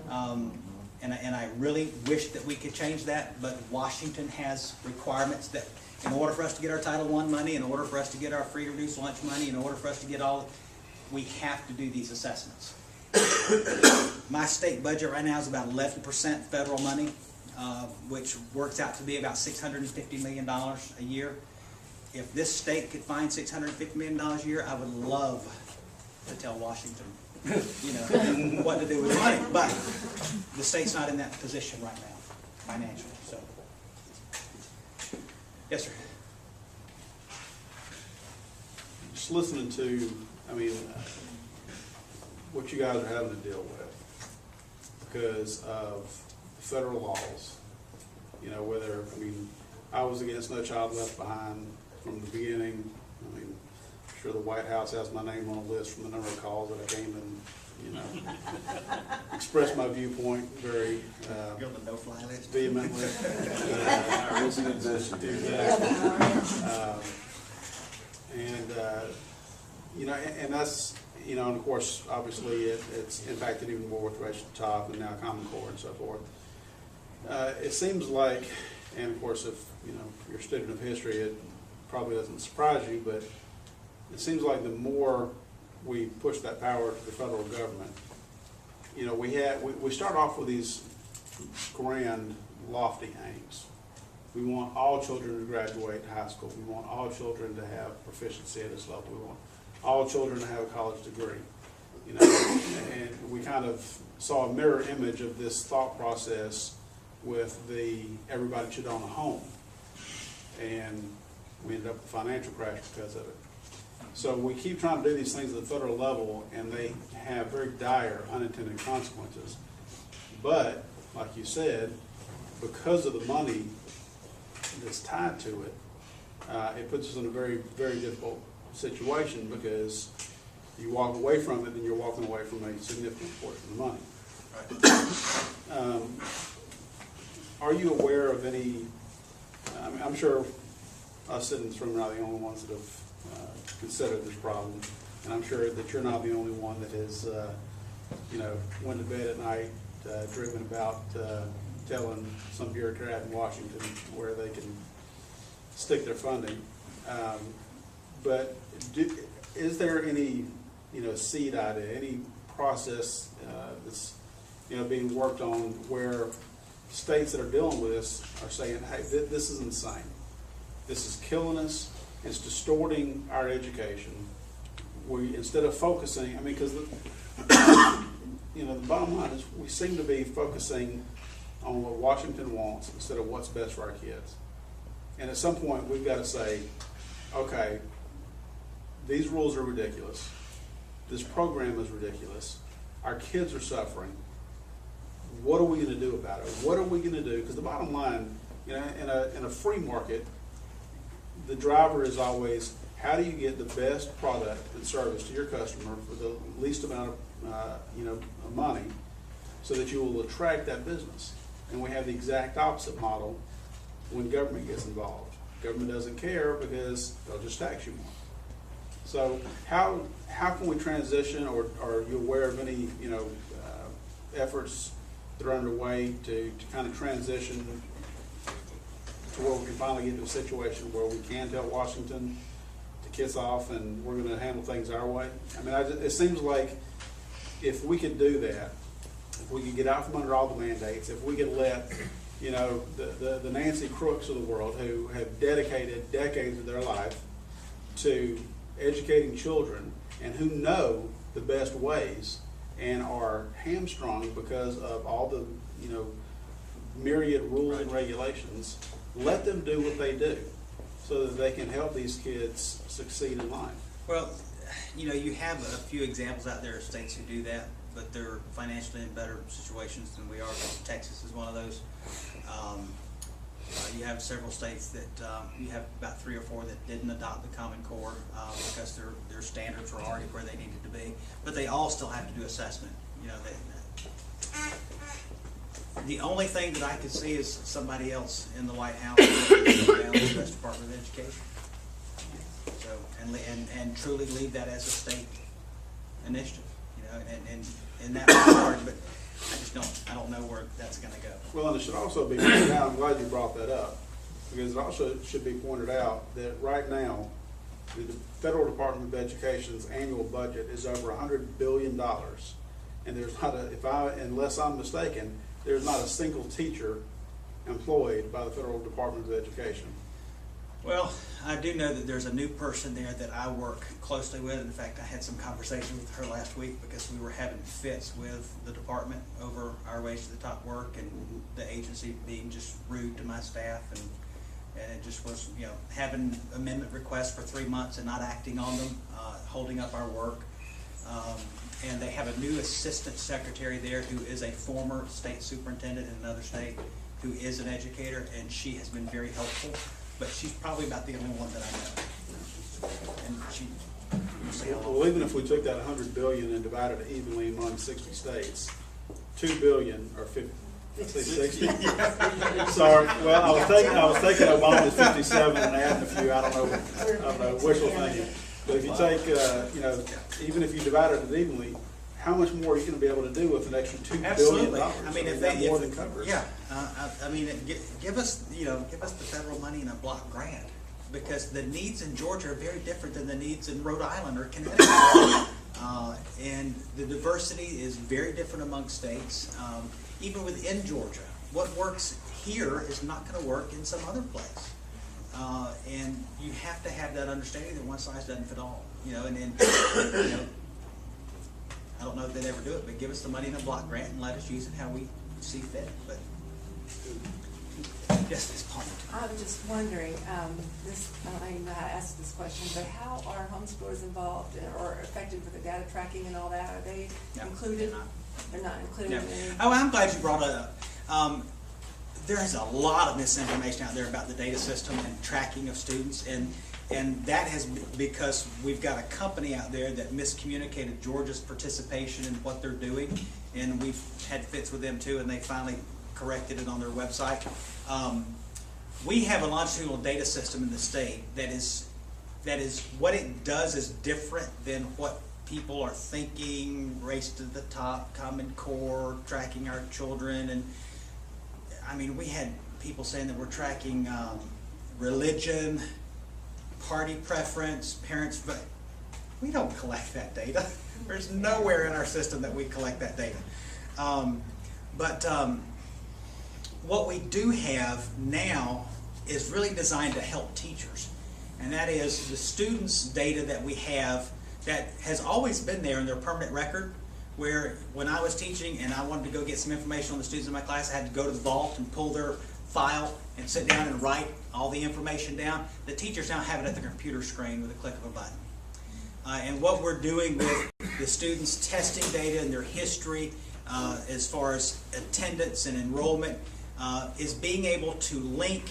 And I really wish that we could change that. But Washington has requirements that in order for us to get our Title I money, in order for us to get our free reduced lunch money, in order for us to get all, we have to do these assessments. My state budget right now is about 11% federal money. Which works out to be about $650 million a year. If this state could find $650 million a year, I would love to tell Washington, what to do with the money. But the state's not in that position right now, financially. So, yes, sir. Just listening to, what you guys are having to deal with because of federal laws, whether, I was against No Child Left Behind from the beginning. I'm sure the White House has my name on a list from the number of calls that I came and, expressed my viewpoint very You're on the no-fly list. vehemently. It's an addition. And that's, and of course, obviously, it's impacted even more with racial top and now Common Core and so forth. It seems like, and of course, if you're a student of history, it probably doesn't surprise you, but it seems like the more we push that power to the federal government, we start off with these grand, lofty aims. We want all children to graduate high school. We want all children to have proficiency at this level. We want all children to have a college degree. And we kind of saw a mirror image of this thought process with the everybody should own a home. And We ended up with a financial crash because of it. So we keep trying to do these things at the federal level, and they have very dire unintended consequences. But, like you said, because of the money that's tied to it, it puts us in a very, very difficult situation, because you walk away from it and you're walking away from a significant portion of the money. Are you aware of any, I mean, I'm sure us sitting in this room are not the only ones that have considered this problem, and I'm sure that you're not the only one that has, went to bed at night dreaming about telling some bureaucrat in Washington where they can stick their funding. But is there any, seed idea, any process that's, being worked on where states that are dealing with this are saying, hey, this is insane. This is killing us. It's distorting our education. We, instead of focusing, I mean, because the bottom line is we seem to be focusing on what Washington wants instead of what's best for our kids. And at some point, we've got to say, okay, these rules are ridiculous. This program is ridiculous. Our kids are suffering. What are we going to do about it? What are we going to do? Because the bottom line, in a free market, the driver is always, how do you get the best product and service to your customer for the least amount of money, so that you will attract that business? And we have the exact opposite model when government gets involved. Government doesn't care because they'll just tax you more. So how can we transition, or are you aware of any efforts that are underway to kind of transition to where we can finally get to a situation where we can tell Washington to kiss off and we're going to handle things our way? I mean, it seems like if we could do that, if we could get out from under all the mandates, if we could let the Nancy Crooks of the world, who have dedicated decades of their life to educating children and who know the best ways and are hamstrung because of all the myriad rules and regulations, let them do what they do so that they can help these kids succeed in life. Well, you have a few examples out there of states who do that, but they're financially in better situations than we are. Texas is one of those. You have several states that you have about 3 or 4 that didn't adopt the Common Core because their standards were already where they needed to be. But they all still have to do assessment. The only thing that I could see is somebody else in the White House down the U.S. Department of Education. So and truly leave that as a state initiative, and that regard. But I don't know where that's going to go. Well, and it should also be pointed out, I'm glad you brought that up, because it also should be pointed out that right now, the Federal Department of Education's annual budget is over $100 billion. And there's not unless I'm mistaken, there's not a single teacher employed by the Federal Department of Education. Well, I do know that there's a new person there that I work closely with. In fact, I had some conversation with her last week because we were having fits with the department over our Race to the Top work and the agency being just rude to my staff, and it just was, having amendment requests for 3 months and not acting on them, holding up our work. And they have a new assistant secretary there who is a former state superintendent in another state who is an educator, and she has been very helpful. But she's probably about the only one that I know. And Well, even if we took that $100 billion and divided it evenly among 60 states, $2 billion or 50. Let's say 60. Sorry. Well, I was taking Obama's 57 and adding a few. I don't know, wishful thinking. But if you take, even if you divided it evenly, how much more are you going to be able to do with an extra $2 billion? I mean, if that more than covers. Yeah, I mean, give us the federal money in a block grant, because the needs in Georgia are very different than the needs in Rhode Island or Connecticut, and the diversity is very different among states, even within Georgia. What works here is not going to work in some other place, and you have to have that understanding that one size doesn't fit all. I don't know if they'd ever do it, but give us the money in a block grant and let us use it how we see fit. But Yes, Ms. Palmer. I was just wondering, this, I don't even know how to ask this question, but how are homeschoolers involved or affected with the data tracking and all that? Are they No, included? they're not. They're not included No. in any? Oh, I'm glad you brought it up. There is a lot of misinformation out there about the data system and tracking of students, and that has been because we've got a company out there that miscommunicated Georgia's participation in what they're doing, and we've had fits with them too, and they finally corrected it on their website. We have a longitudinal data system in the state that is what it does is different than what people are thinking. Race to the top, Common Core, tracking our children, and I mean, we had people saying that we're tracking religion, party preference, parents, but we don't collect that data. There's nowhere in our system that we collect that data. What we do have now is really designed to help teachers, and that is the students' data that we have that has always been there in their permanent record, where when I was teaching and I wanted to go get some information on the students in my class, I had to go to the vault and pull their file and sit down and write all the information down. The teachers now have it at the computer screen with a click of a button. And what we're doing with the students' testing data and their history as far as attendance and enrollment is being able to link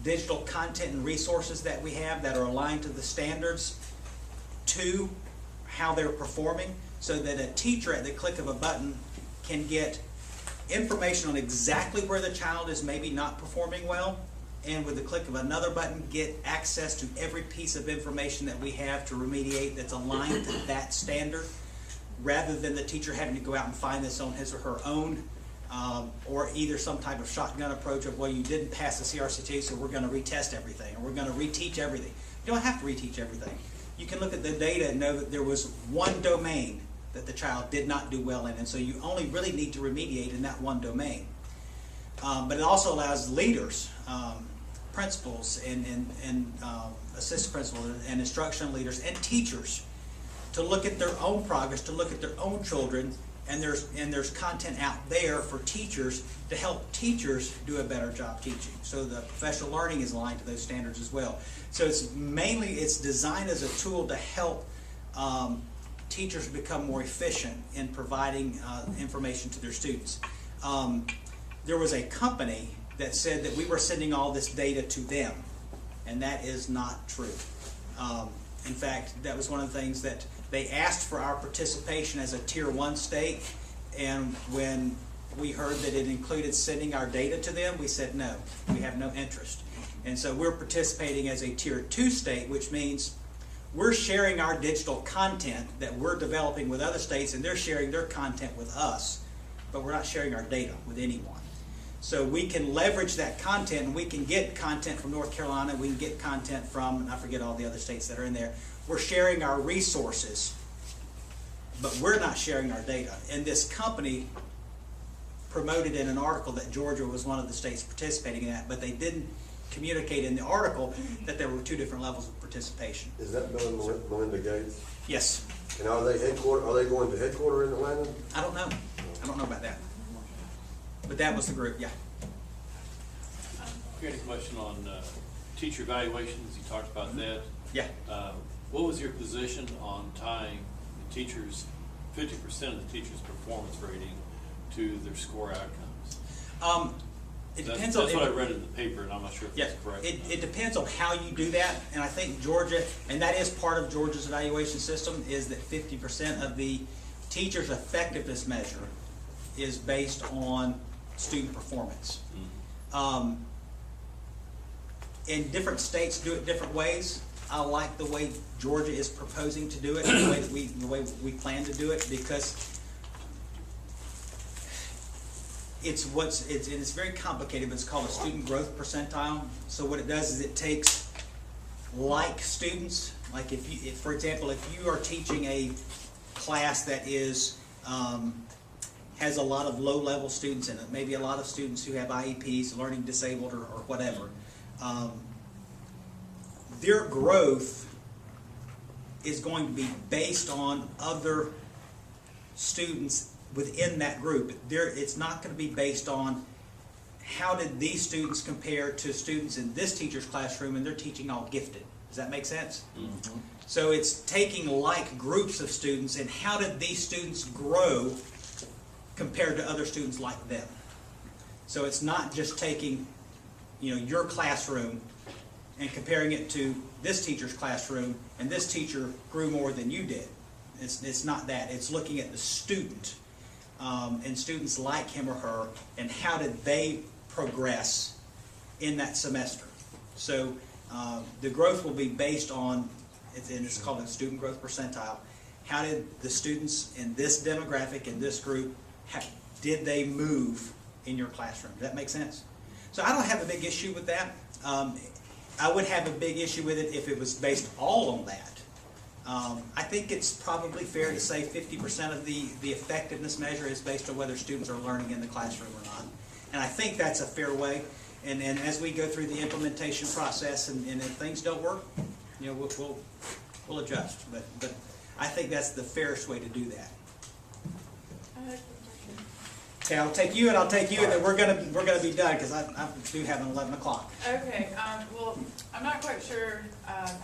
digital content and resources that we have that are aligned to the standards to how they're performing, so that a teacher at the click of a button can get information on exactly where the child is maybe not performing well, and with the click of another button get access to every piece of information that we have to remediate that's aligned to that standard, rather than the teacher having to go out and find this on his or her own, or either some type of shotgun approach of, well, you didn't pass the CRCT, so we're going to retest everything, or we're going to reteach everything. You don't have to reteach everything. You can look at the data and know that there was one domain that the child did not do well in, and so you only really need to remediate in that one domain. But it also allows leaders, principals and assistant principals and instructional leaders and teachers to look at their own progress, to look at their own children, and there's content out there for teachers to help teachers do a better job teaching. So the professional learning is aligned to those standards as well. So it's designed as a tool to help teachers become more efficient in providing information to their students. There was a company that said that we were sending all this data to them, and that is not true. In fact, that was one of the things that they asked for our participation as a Tier 1 state, and when we heard that it included sending our data to them, we said no, we have no interest. And so we're participating as a Tier 2 state, which means we're sharing our digital content that we're developing with other states, and they're sharing their content with us, but we're not sharing our data with anyone. So we can leverage that content, and we can get content from North Carolina, we can get content from, I forget all the other states that are in there. We're sharing our resources, but we're not sharing our data. And this company promoted in an article that Georgia was one of the states participating in that, but they didn't communicate in the article that there were two different levels of participation. Is that Bill and Melinda Gates? Yes. And are they going to headquarters in Atlanta? I don't know. I don't know about that. But that was the group, yeah. I had a question on teacher evaluations. You talked about that. Yeah. What was your position on tying the teachers, 50% of the teachers' performance rating to their score outcomes? It That's depends on what I read in the paper, and I'm not sure if yeah, that's correct. it depends on how you do that, and I think Georgia, and that is part of Georgia's evaluation system, is that 50% of the teacher's effectiveness measure is based on student performance. Mm-hmm. And different states do it different ways. I like the way Georgia is proposing to do it, and the way we plan to do it, because it's very complicated, but it's called a student growth percentile. So what it does is it takes like students, like for example, if you are teaching a class that is has a lot of low-level students in it, maybe a lot of students who have IEPs, learning disabled, or whatever. Their growth is going to be based on other students within that group. It's not going to be based on how did these students compare to students in this teacher's classroom, and they're teaching all gifted. Does that make sense? Mm-hmm. So it's taking like groups of students and how did these students grow compared to other students like them. So it's not just taking, your classroom and comparing it to this teacher's classroom, and this teacher grew more than you did. It's not that. It's looking at the student and students like him or her, and how did they progress in that semester. So the growth will be based on, and it's called a student growth percentile. How did the students in this demographic, in this group, did they move in your classroom? Does that make sense? So I don't have a big issue with that. I would have a big issue with it if it was based all on that. I think it's probably fair to say 50% of the effectiveness measure is based on whether students are learning in the classroom or not. And I think that's a fair way. And as we go through the implementation process, and if things don't work, we'll adjust. But I think that's the fairest way to do that. Okay, I'll take you, and then we're gonna be done because I do have an 11 o'clock. Okay, well, I'm not quite sure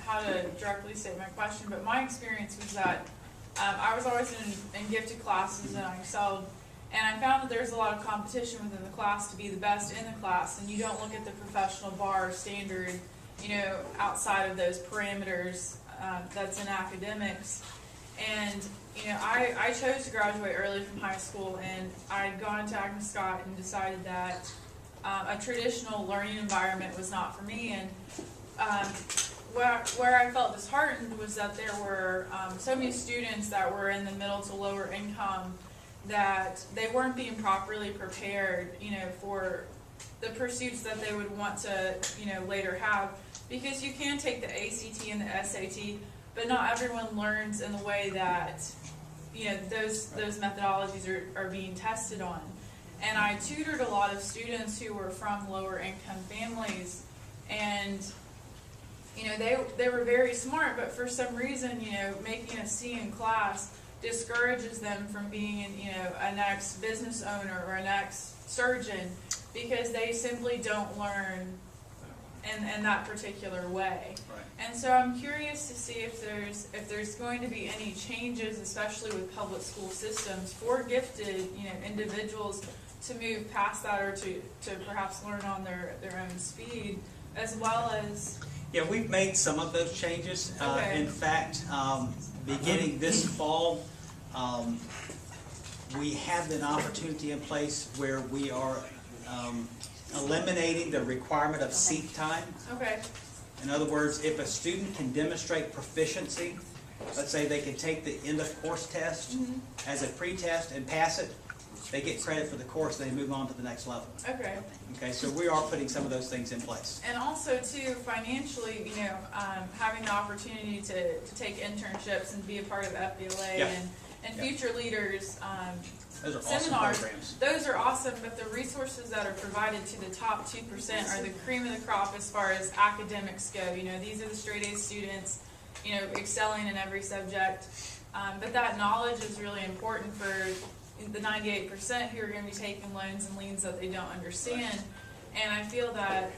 how to directly state my question, but my experience was that I was always in gifted classes and I excelled, and I found that there's a lot of competition within the class to be the best in the class, and you don't look at the professional bar standard, outside of those parameters that's in academics. And I chose to graduate early from high school, and I'd gone to Agnes Scott and decided that a traditional learning environment was not for me. And where I felt disheartened was that there were so many students that were in the middle to lower income that they weren't being properly prepared, for the pursuits that they would want to, later have. Because you can take the ACT and the SAT, but not everyone learns in the way that, those methodologies are being tested on. And I tutored a lot of students who were from lower income families, and they were very smart, but for some reason, making a C in class discourages them from being, a next business owner or a next surgeon, because they simply don't learn in that particular way. Right. And so I'm curious to see if there's going to be any changes, especially with public school systems, for gifted, individuals to move past that, or to perhaps learn on their own speed, as well as. Yeah, we've made some of those changes. Okay. In fact, beginning this fall, we have an opportunity in place where we are eliminating the requirement of seat time. Okay. In other words, if a student can demonstrate proficiency, let's say they can take the end of course test as a pre-test and pass it, they get credit for the course, they move on to the next level. Okay. Okay, so we are putting some of those things in place. And also, too, financially, having the opportunity to take internships and be a part of FBLA Yeah. and Yeah. Future Leaders Those are awesome seminars, programs. those are awesome, but the resources that are provided to the top 2% are the cream of the crop as far as academics go. These are the straight A students, excelling in every subject. But that knowledge is really important for the 98% who are going to be taking loans and liens that they don't understand. And I feel that,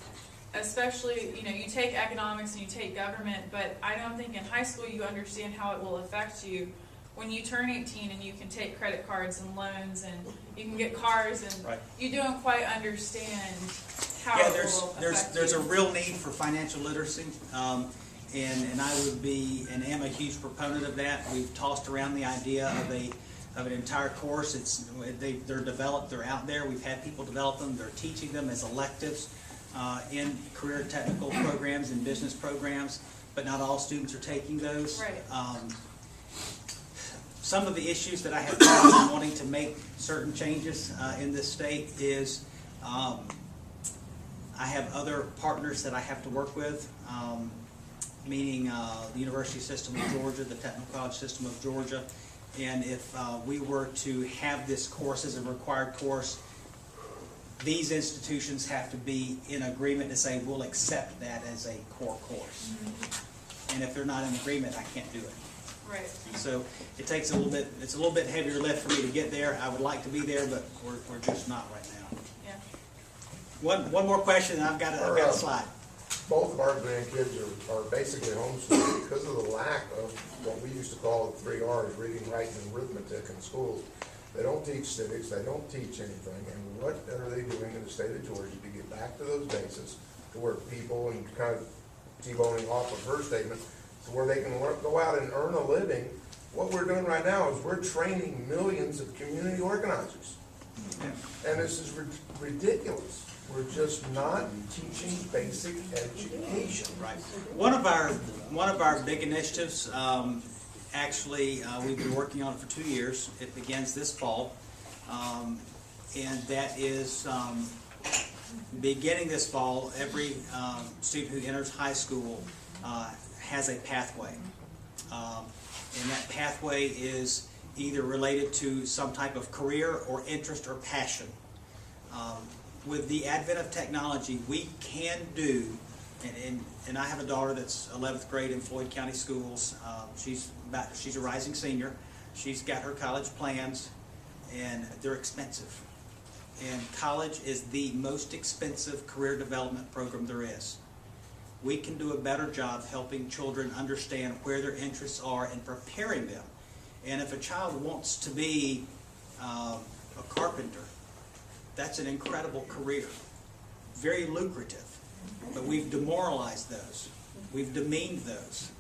especially, you take economics and you take government, but I don't think in high school you understand how it will affect you. When you turn 18 and you can take credit cards and loans and you can get cars, and Right. you don't quite understand how Yeah, it will affect there's you. a real need for financial literacy, and I would be and am a huge proponent of that. We've tossed around the idea of an entire course. They're developed, they're out there. We've had people develop them. They're teaching them as electives in career technical programs and business programs, but not all students are taking those. Right. Some of the issues that I have found in wanting to make certain changes in this state is I have other partners that I have to work with, meaning the University System of Georgia, the Technical College System of Georgia, and if we were to have this course as a required course, these institutions have to be in agreement to say we'll accept that as a core course. And if they're not in agreement, I can't do it. Right. So it takes it's a little bit heavier lift for me to get there. I would like to be there, but we're just not right now. Yeah. One more question, and I've got a slide. Both of our grandkids are basically homeschooled because of the lack of what we used to call the 3 R's, reading, writing, and arithmetic in schools. They don't teach civics, they don't teach anything, and what are they doing in the state of Georgia to get back to those bases, to where people, and kind of T-boning off of her statement, to where they can go out and earn a living. What we're doing right now is we're training millions of community organizers. And this is ridiculous. We're just not teaching basic education. Right. One of our big initiatives, actually, we've been working on it for 2 years. It begins this fall, and that is beginning this fall. Every student who enters high school has a pathway, and that pathway is either related to some type of career or interest or passion. With the advent of technology, we can do, and I have a daughter that's 11th grade in Floyd County Schools. She's a rising senior. She's got her college plans, and they're expensive. And college is the most expensive career development program there is. We can do a better job helping children understand where their interests are and preparing them. And if a child wants to be a carpenter, that's an incredible career, very lucrative, but we've demoralized those. We've demeaned those.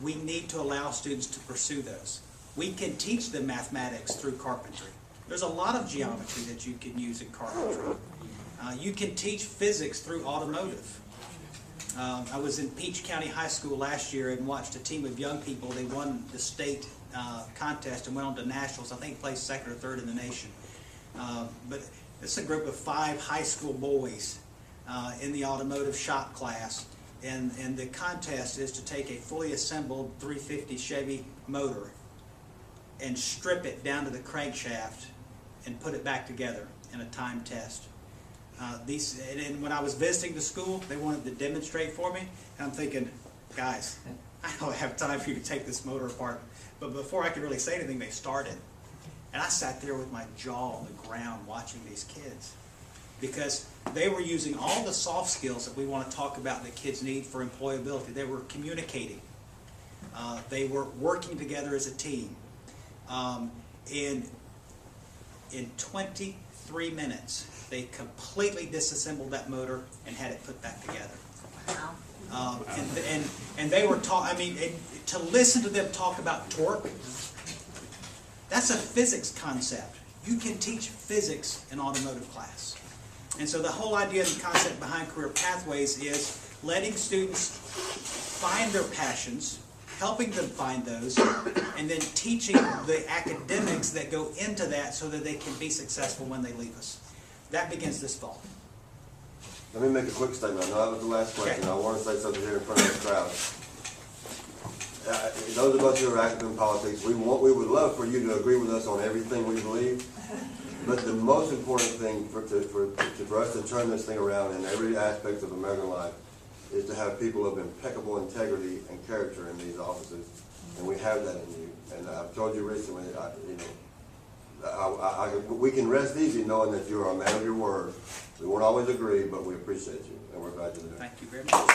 We need to allow students to pursue those. We can teach them mathematics through carpentry. There's a lot of geometry that you can use in carpentry. You can teach physics through automotive. I was in Peach County High School last year and watched a team of young people. They won the state contest and went on to nationals. I think placed 2nd or 3rd in the nation. But it's a group of 5 high school boys in the automotive shop class, and the contest is to take a fully assembled 350 Chevy motor and strip it down to the crankshaft and put it back together in a timed test. And when I was visiting the school, they wanted to demonstrate for me, and I'm thinking, guys, I don't have time for you to take this motor apart. But before I could really say anything, they started. And I sat there with my jaw on the ground watching these kids, because they were using all the soft skills that we want to talk about that kids need for employability. They were communicating. They were working together as a team. In 23 minutes, they completely disassembled that motor and had it put back together. Wow. And they were to listen to them talk about torque, that's a physics concept. You can teach physics in automotive class. And so the whole idea and the concept behind career pathways is letting students find their passions, helping them find those, and then teaching the academics that go into that so that they can be successful when they leave us. That begins this fall. Let me make a quick statement. I know that was the last question. Okay. I want to say something here in front of the crowd. Those of us who are active in politics, we would love for you to agree with us on everything we believe. But the most important thing for us to turn this thing around in every aspect of American life is to have people of impeccable integrity and character in these offices, and we have that in you. And I've told you recently, we can rest easy knowing that you are a man of your word. We won't always agree, but we appreciate you, and we're glad you're there. Thank you very much.